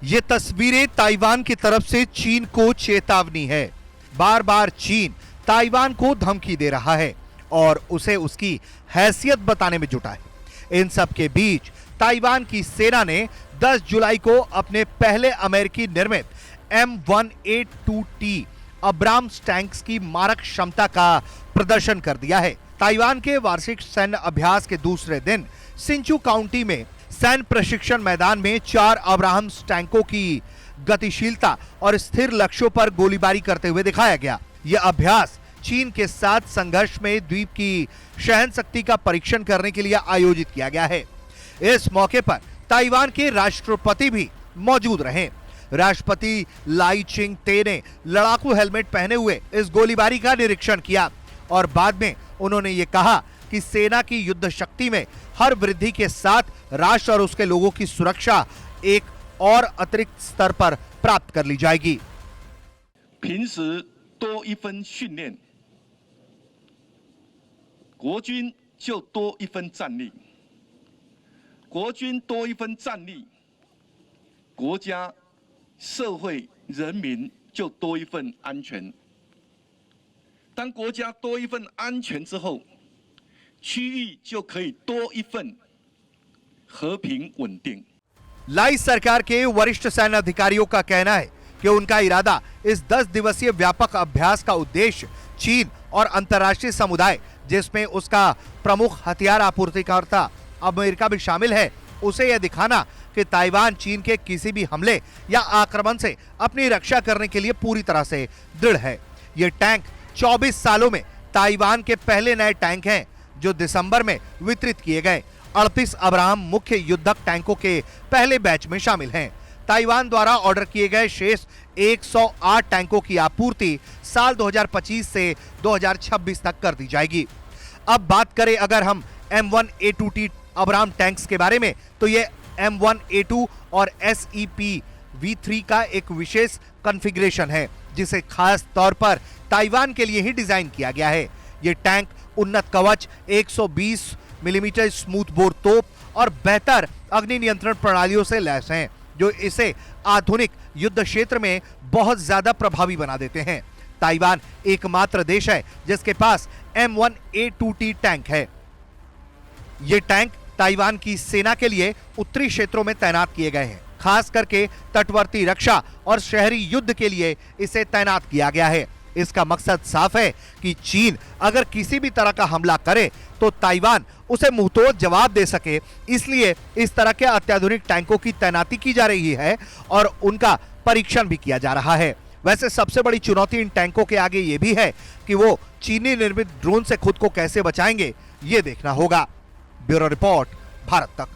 ये तस्वीरें ताइवान की तरफ से चीन को चेतावनी है। बार बार चीन ताइवान को धमकी दे रहा है और उसे उसकी हैसियत बताने में जुटा है। इन सब के बीच ताइवान की सेना ने 10 जुलाई को अपने पहले अमेरिकी निर्मित M1A2T अब्राम्स टैंक्स की मारक क्षमता का प्रदर्शन कर दिया है। ताइवान के वार्षिक सैन्य अभ्यास के दूसरे दिन सिंचू काउंटी में सैन्य प्रशिक्षण मैदान में 4 अब्राम्स टैंकों की गतिशीलता और स्थिर लक्ष्यों पर गोलीबारी करते हुए दिखाया गया। यह अभ्यास चीन के साथ संघर्ष में द्वीप की सहनशक्ति का परीक्षण करने के लिए आयोजित किया गया है। इस मौके पर ताइवान के राष्ट्रपति भी मौजूद रहे। राष्ट्रपति लाई चिंग ते ने लड़ाकू हेलमेट पहने हुए इस गोलीबारी का निरीक्षण किया और बाद में उन्होंने ये कहा कि सेना की युद्ध शक्ति में हर वृद्धि के साथ राष्ट्र और उसके लोगों की सुरक्षा एक और अतिरिक्त स्तर पर प्राप्त कर ली जाएगी। 平时多一分训练，国军就多一分战力；国军多一分战力，国家、社会、人民就多一份安全。当国家多一份安全之后，区域就可以多一份和平稳定。 लाई सरकार के वरिष्ठ सैन्य अधिकारियों का कहना है कि उनका इरादा इस 10 दिवसीय व्यापक अभ्यास का उद्देश्य चीन और अंतर्राष्ट्रीय समुदाय, जिसमें उसका प्रमुख हथियार आपूर्तिकर्ता अमेरिका भी शामिल है, उसे यह दिखाना कि ताइवान चीन के किसी भी हमले या आक्रमण से अपनी रक्षा करने के लिए पूरी तरह से दृढ़ है। ये टैंक 24 सालों में ताइवान के पहले नए टैंक हैं जो दिसंबर में वितरित किए गए। 38 अब्राहम मुख्य युद्धक टैंकों के पहले बैच में शामिल हैं। ताइवान द्वारा ऑर्डर किए गए शेष 108 टैंकों की आपूर्ति साल 2025 से 2026 तक कर दी जाएगी। अब बात करें अगर हम M1A2T अब्राहम टैंक्स के बारे में, तो ये M1A2 और SEP V3 का एक विशेष कॉन्फ़िगरेशन है जिसे खास तौर पर ताइवान के लिए ही डिजाइन किया गया है। ये टैंक उन्नत कवच, 120 मिलीमीटर स्मूथ बोर तोप और बेहतर अग्नि नियंत्रण प्रणालियों से लैस हैं, जो इसे आधुनिक युद्ध क्षेत्र में बहुत ज्यादा प्रभावी बना देते हैं। ताइवान एकमात्र देश है जिसके पास M1A2T टैंक है। ये टैंक ताइवान की सेना के लिए उत्तरी क्षेत्रों में तैनात किए गए हैं। खास करके तटवर्ती रक्षा और शहरी युद्ध के लिए इसे तैनात किया गया है। इसका मकसद साफ है कि चीन अगर किसी भी तरह का हमला करे तो ताइवान उसे मुंहतोड़ जवाब दे सके, इसलिए इस तरह के अत्याधुनिक टैंकों की तैनाती की जा रही है और उनका परीक्षण भी किया जा रहा है। वैसे सबसे बड़ी चुनौती इन टैंकों के आगे ये भी है कि वो चीनी निर्मित ड्रोन से खुद को कैसे बचाएंगे, ये देखना होगा। ब्यूरो रिपोर्ट, भारत तक।